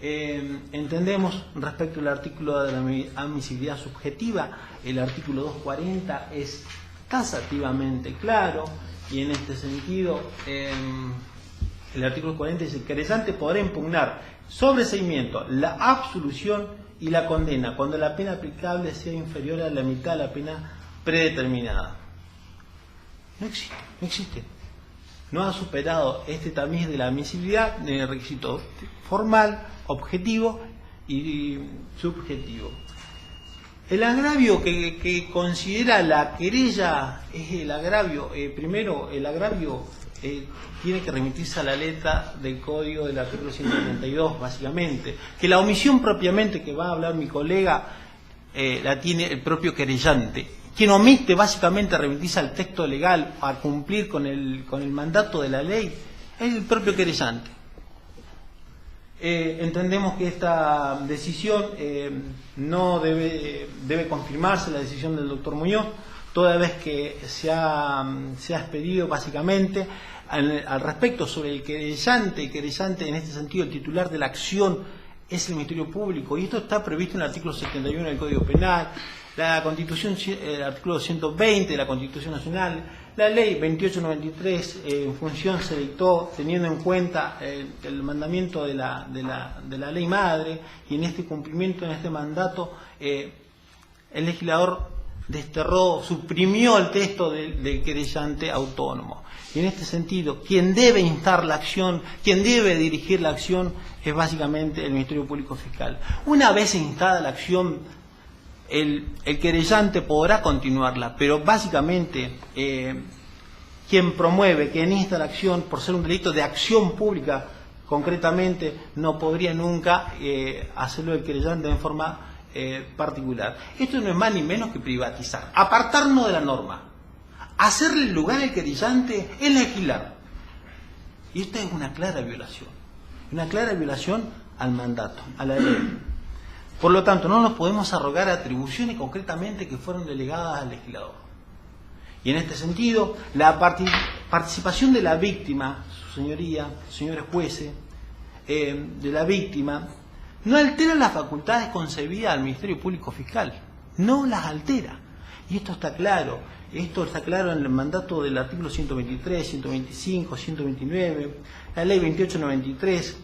Entendemos respecto al artículo de la admisibilidad subjetiva, el artículo 240 es tasativamente claro, y en este sentido el artículo 40 dice: el querellante podrá impugnar sobreseimiento, la absolución y la condena cuando la pena aplicable sea inferior a la mitad de la pena predeterminada. No existe. No ha superado este tamiz de la admisibilidad de requisito formal, objetivo y subjetivo. El agravio que considera la querella es el agravio, primero el agravio tiene que remitirse a la letra del código del artículo 132, básicamente, que la omisión propiamente que va a hablar mi colega la tiene el propio querellante. Quien omite básicamente remitirse al texto legal a cumplir con el mandato de la ley es el propio querellante. Entendemos que esta decisión no debe confirmarse, la decisión del doctor Muñoz, toda vez que se ha expedido básicamente al respecto sobre el querellante en este sentido, el titular de la acción es el Ministerio Público, y esto está previsto en el artículo 71 del Código Penal, la Constitución, el artículo 120 de la Constitución Nacional, la ley 2893 en función se dictó teniendo en cuenta el mandamiento de la ley madre, y en este cumplimiento, en este mandato, el legislador desterró, suprimió el texto del querellante autónomo. Y en este sentido, quien debe instar la acción, quien debe dirigir la acción, es básicamente el Ministerio Público Fiscal. Una vez instada la acción, el querellante podrá continuarla, pero básicamente quien promueve, quien insta la acción, por ser un delito de acción pública concretamente, no podría nunca hacerlo el querellante en forma particular. Esto no es más ni menos que privatizar, apartarnos de la norma, hacerle lugar al querellante es legislar. Y esta es una clara violación al mandato, a la ley. Por lo tanto, no nos podemos arrogar atribuciones concretamente que fueron delegadas al legislador. Y en este sentido, la participación de la víctima, su señoría, señores jueces, de la víctima, no altera las facultades concebidas al Ministerio Público Fiscal, no las altera. Y esto está claro en el mandato del artículo 123, 125, 129, la ley 2893,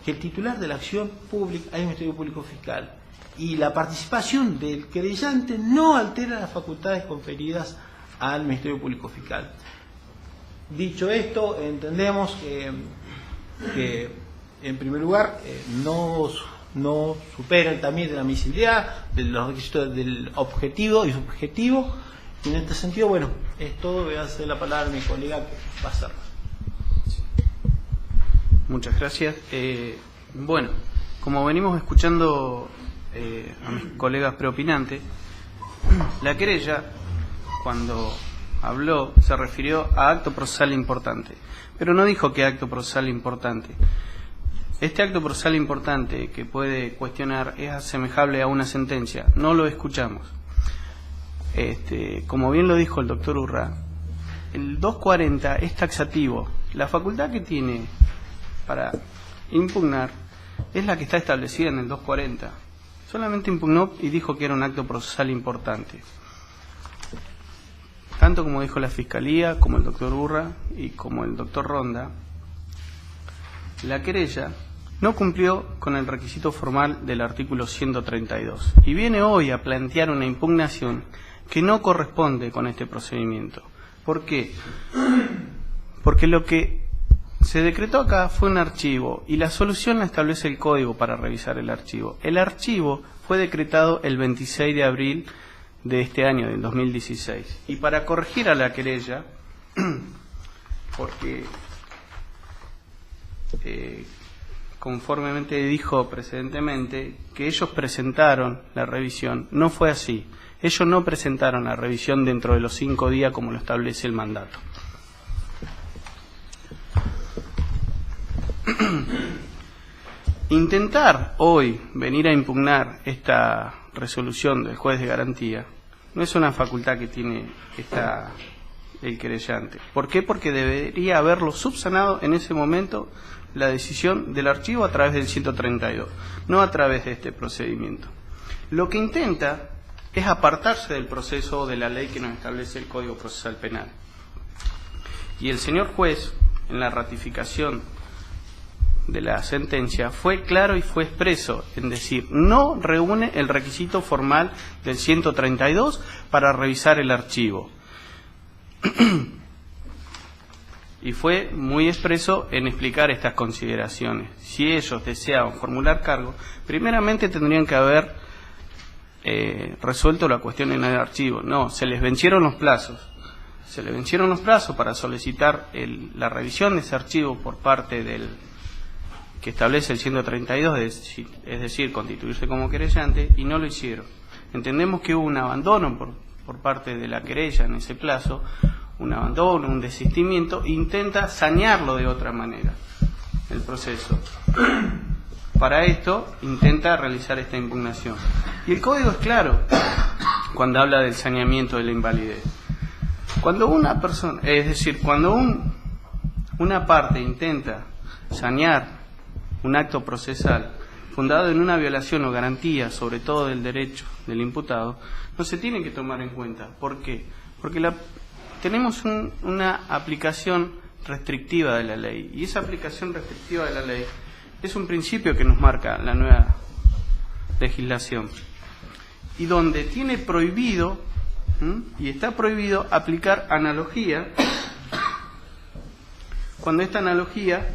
que el titular de la acción pública es el Ministerio Público Fiscal. Y la participación del querellante no altera las facultades conferidas al Ministerio Público Fiscal. Dicho esto, entendemos que en primer lugar no superan también de la admisibilidad, de los requisitos del objetivo y subjetivo. Y en este sentido, bueno, es todo. Voy a hacer la palabra a mi colega que va a hacer. Muchas gracias. Bueno, como venimos escuchando a mis colegas preopinantes, la querella, cuando habló, se refirió a acto procesal importante, pero no dijo qué acto procesal importante. Este acto procesal importante que puede cuestionar es asemejable a una sentencia, no lo escuchamos. Como bien lo dijo el doctor Urra, el 240 es taxativo. La facultad que tiene para impugnar es la que está establecida en el 240. Solamente impugnó y dijo que era un acto procesal importante. Tanto como dijo la Fiscalía, como el doctor Urra y como el doctor Ronda, la querella no cumplió con el requisito formal del artículo 132 y viene hoy a plantear una impugnación que no corresponde con este procedimiento. ¿Por qué? Porque lo que se decretó acá fue un archivo y la solución la establece el código para revisar el archivo. El archivo fue decretado el 26 de abril de este año, del 2016. Y para corregir a la querella, porque conformemente dijo precedentemente que ellos presentaron la revisión, no fue así. Ellos no presentaron la revisión dentro de los 5 días como lo establece el mandato. Intentar hoy venir a impugnar esta resolución del juez de garantía no es una facultad que tiene el querellante. ¿Por qué? Porque debería haberlo subsanado en ese momento la decisión del archivo a través del 132, no a través de este procedimiento. Lo que intenta es apartarse del proceso de la ley que nos establece el Código Procesal Penal. Y el señor juez, en la ratificación de la sentencia, fue claro y fue expreso en decir, no reúne el requisito formal del 132 para revisar el archivo. Y fue muy expreso en explicar estas consideraciones. Si ellos deseaban formular cargo, primeramente tendrían que haber resuelto la cuestión en el archivo. No, se les vencieron los plazos. Se les vencieron los plazos para solicitar la revisión de ese archivo por parte del que establece el 132, es decir, constituirse como querellante, y no lo hicieron. Entendemos que hubo un abandono por parte de la querella en ese plazo, un abandono, un desistimiento, intenta sanearlo de otra manera, el proceso. Para esto intenta realizar esta impugnación. Y el código es claro cuando habla del saneamiento de la invalidez. Cuando una persona, es decir, cuando una parte intenta sanear un acto procesal fundado en una violación o garantía, sobre todo del derecho del imputado, no se tiene que tomar en cuenta. ¿Por qué? Porque tenemos una aplicación restrictiva de la ley, y esa aplicación restrictiva de la ley es un principio que nos marca la nueva legislación, y donde tiene prohibido, y está prohibido aplicar analogía, cuando esta analogía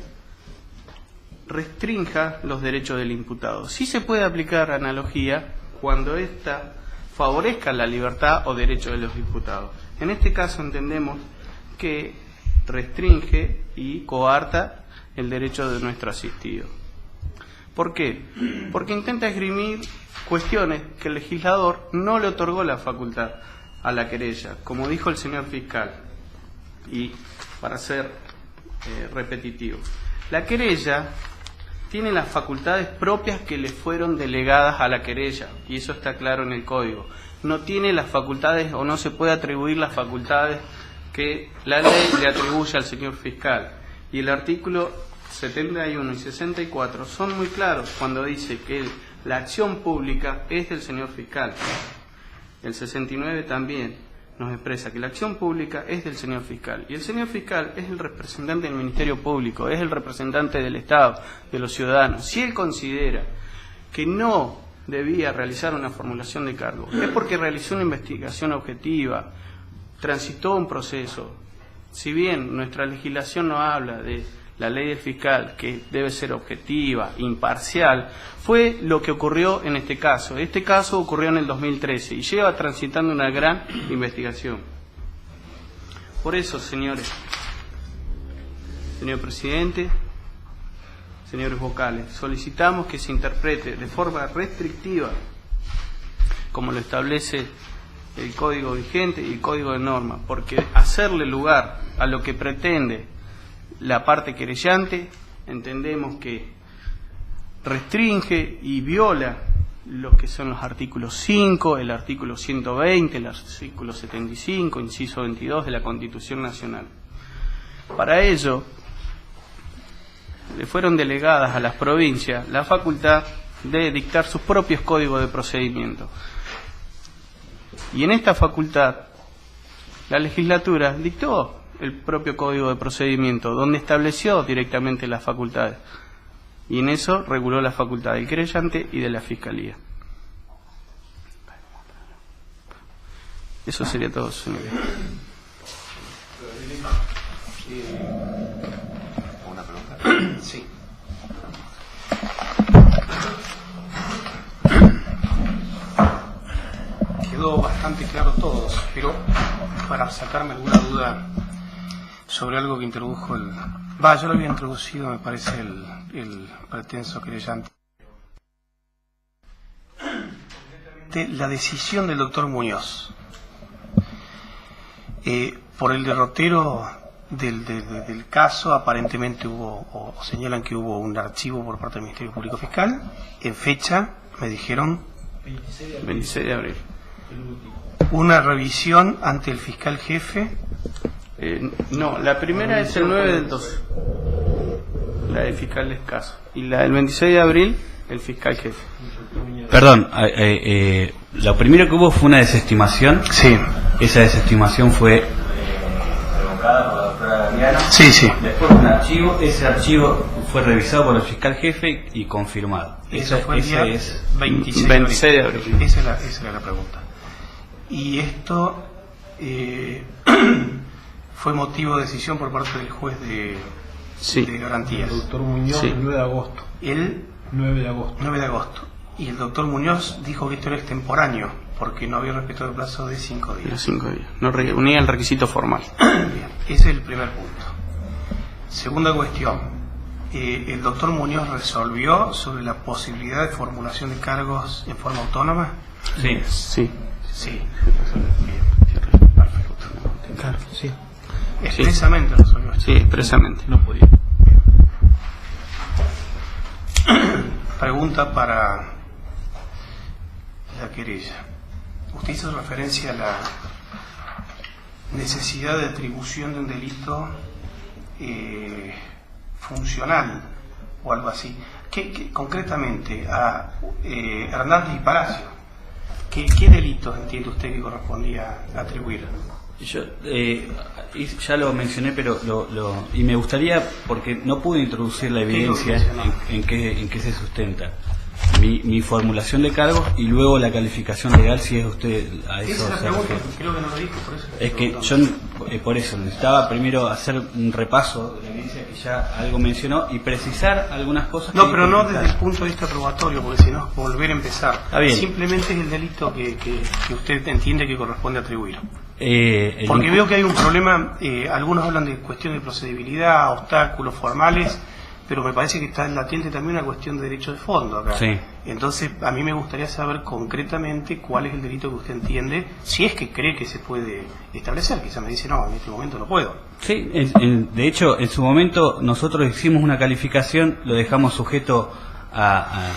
restrinja los derechos del imputado. Sí se puede aplicar analogía cuando ésta favorezca la libertad o derecho de los imputados. En este caso entendemos que restringe y coarta el derecho de nuestro asistido. ¿Por qué? Porque intenta esgrimir cuestiones que el legislador no le otorgó la facultad a la querella, como dijo el señor fiscal. Y para ser repetitivo, la querella tiene las facultades propias que le fueron delegadas a la querella, y eso está claro en el código. No tiene las facultades o no se puede atribuir las facultades que la ley le atribuye al señor fiscal. Y el artículo 71 y 64 son muy claros cuando dice que la acción pública es del señor fiscal. El 69 también nos expresa que la acción pública es del señor fiscal. Y el señor fiscal es el representante del Ministerio Público, es el representante del Estado, de los ciudadanos. Si él considera que no debía realizar una formulación de cargo, es porque realizó una investigación objetiva, transitó un proceso. Si bien nuestra legislación no habla de la ley del fiscal, que debe ser objetiva, imparcial, fue lo que ocurrió en este caso. Este caso ocurrió en el 2013 y lleva transitando una gran investigación. Por eso, señores, señor presidente, señores vocales, solicitamos que se interprete de forma restrictiva, como lo establece el código vigente y el código de norma, porque hacerle lugar a lo que pretende la parte querellante, entendemos que restringe y viola lo que son los artículos 5, el artículo 120, el artículo 75, inciso 22 de la Constitución Nacional. Para ello, le fueron delegadas a las provincias la facultad de dictar sus propios códigos de procedimiento. Y en esta facultad, la legislatura dictó el propio código de procedimiento, donde estableció directamente las facultades. Y en eso reguló la facultad del querellante y de la fiscalía. Eso sería todo, señoría. ¿Una pregunta? Sí. Quedó bastante claro todo, pero para sacarme alguna duda sobre algo que introdujo yo lo había introducido, me parece, el pretenso querellante. La decisión del doctor Muñoz por el derrotero del caso, aparentemente hubo, o señalan que hubo un archivo por parte del Ministerio Público Fiscal, en fecha, me dijeron, 26 de abril. una revisión ante el fiscal jefe. No, la primera es el 9 del 12, la del fiscal de caso, y la del 26 de abril, el fiscal jefe. Perdón, lo primero que hubo fue una desestimación. Sí. Esa desestimación fue revocada por la doctora Damiana. Sí, sí. Después un archivo, ese archivo fue revisado por el fiscal jefe y confirmado. Eso fue el día es 26 de abril. Esa era la pregunta. Y esto fue motivo de decisión por parte del juez de garantías. El doctor Muñoz, el 9 de agosto. El 9 de agosto. 9 de agosto. Y el doctor Muñoz dijo que esto era extemporáneo, porque no había respetado el plazo de 5 días. Los 5 días. No reunía el requisito formal. Bien, ese es el primer punto. Segunda cuestión. ¿El doctor Muñoz resolvió sobre la posibilidad de formulación de cargos en forma autónoma? Sí. Sí. Sí. Bien. Perfecto. Claro, sí. Expresamente resolvió esto. Sí, expresamente. No podía. Pregunta para la querella. Usted hizo referencia a la necesidad de atribución de un delito funcional o algo así. ¿Qué concretamente a Hernández y Palacio? ¿Qué delitos entiende usted que correspondía atribuir? Yo ya lo mencioné, pero y me gustaría, porque no pude introducir la evidencia en qué se sustenta mi formulación de cargos y luego la calificación legal, si es usted a eso. Esa es la pregunta, creo que no lo dije, por eso. Es que yo por eso necesitaba primero hacer un repaso de la evidencia que ya algo mencionó y precisar algunas cosas. No, pero no desde el punto de vista probatorio, porque si no, volver a empezar. Está bien. Simplemente es el delito que usted entiende que corresponde atribuir. El Porque veo que hay un problema, algunos hablan de cuestión de procedibilidad, obstáculos formales, pero me parece que está latente también una cuestión de derecho de fondo acá. Sí. Entonces, a mí me gustaría saber concretamente cuál es el delito que usted entiende, si es que cree que se puede establecer. Quizá me dice, no, en este momento no puedo. Sí, de hecho, en su momento nosotros hicimos una calificación, lo dejamos sujeto a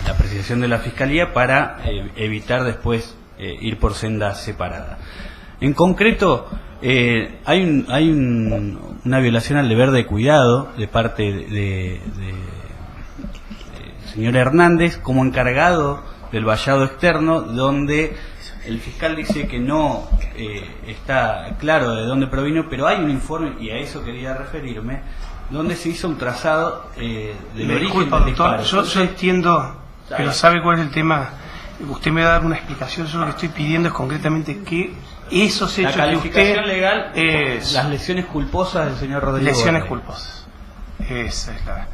la apreciación de la Fiscalía para evitar después ir por sendas separadas. En concreto, hay una violación al deber de cuidado de parte de señor Hernández como encargado del vallado externo, donde el fiscal dice que no está claro de dónde provino, pero hay un informe, y a eso quería referirme, donde se hizo un trazado del origen Disculpa, del doctor, disparo. yo entiendo, pero ¿sabe cuál es el tema? Usted me va a dar una explicación. Yo lo que estoy pidiendo es concretamente que esos La hechos que calificación usted legal, es las lesiones culposas del señor Rodríguez. lesiones Borrell. culposas. Esa es la.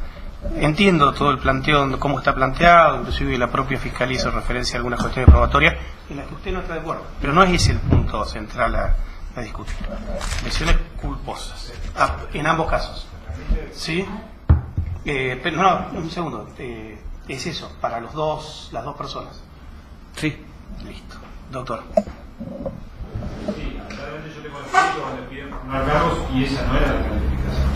Entiendo todo el planteo, cómo está planteado, inclusive la propia Fiscalía hizo referencia a algunas cuestiones probatorias en las que usted no está de acuerdo. Pero no es ese el punto central a discutir. Lesiones culposas, en ambos casos. ¿Sí? Pero no, un segundo. Es eso, para las dos personas. Sí. Listo. Doctor. Sí, lamentablemente yo tengo el escrito donde piden formar cargos y esa no era la calificación.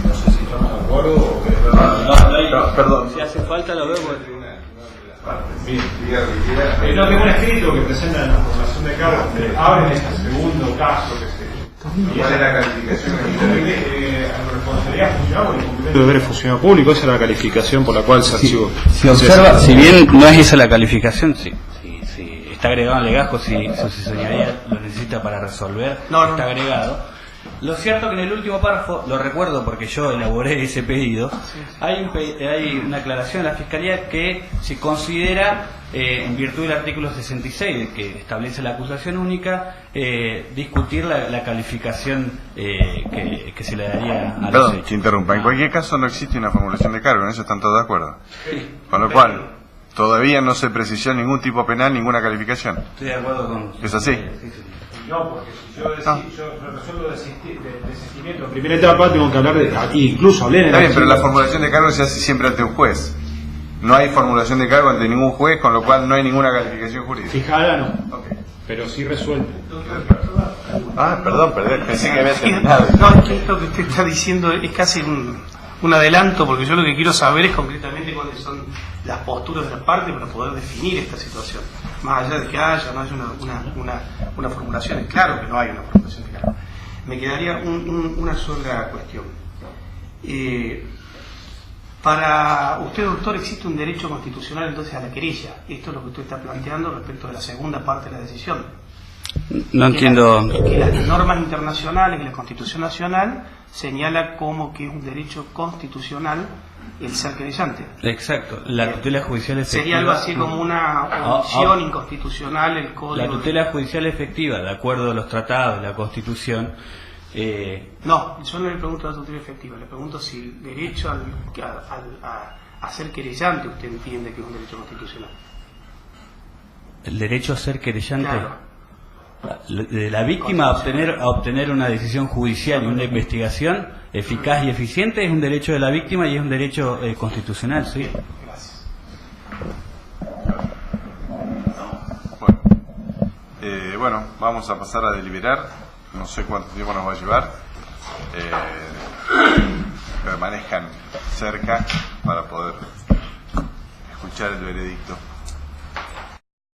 No sé si estamos de acuerdo o querés verlo. Perdón. Si hace falta lo veo. Bien. No, tengo un escrito que presenta en la formación de cargos que abren este segundo caso que se... ¿Cuál es la calificación? Responsabilidad funcional por el cumplimiento de deberes de funcionario público, esa es la calificación por la cual se archivó. Si observa, si bien no es esa la calificación, sí, está agregado en legajo, si su señoría lo necesita para resolver, está agregado. Lo cierto que en el último párrafo, lo recuerdo porque yo elaboré ese pedido, hay una aclaración de la Fiscalía que se considera, en virtud del artículo 66, que establece la acusación única, discutir la calificación que se le daría a los Perdón, hechos. que interrumpa. En cualquier caso no existe una formulación de cargo, en eso están todos de acuerdo. Con lo cual, todavía no se precisó ningún tipo penal, ninguna calificación. Estoy de acuerdo con... ¿Es así? No, porque si yo resuelvo desistimiento en primera etapa, tengo que hablar de... Incluso hablé en Está el... bien, pero la formulación de cargo se hace siempre ante un juez. No hay formulación de cargo ante ningún juez, con lo cual no hay ninguna calificación jurídica. Fijada no, Ok. pero sí resuelve. Perdón, pensé que había terminado. No, es que esto que usted está diciendo es casi un adelanto, porque yo lo que quiero saber es concretamente cuáles son las posturas de la parte para poder definir esta situación. Más allá de que haya una formulación, claro que no hay una formulación clara. Me quedaría una sola cuestión. Para usted, doctor, existe un derecho constitucional entonces a la querella. Esto es lo que usted está planteando respecto de la segunda parte de la decisión. No entiendo. Que las normas internacionales y la Constitución Nacional señala como que es un derecho constitucional el ser querellante. Exacto, la tutela judicial efectiva. Sería algo así como una omisión inconstitucional el código. La tutela judicial efectiva, de acuerdo a los tratados de la Constitución. No, yo no le pregunto a la tutela efectiva, le pregunto si el derecho a ser querellante usted entiende que es un derecho constitucional. El derecho a ser querellante. Claro. De la víctima a obtener una decisión judicial y una investigación eficaz y eficiente es un derecho de la víctima y es un derecho constitucional, sí. Gracias. Bueno, vamos a pasar a deliberar. No sé cuánto tiempo nos va a llevar. Permanezcan cerca para poder escuchar el veredicto.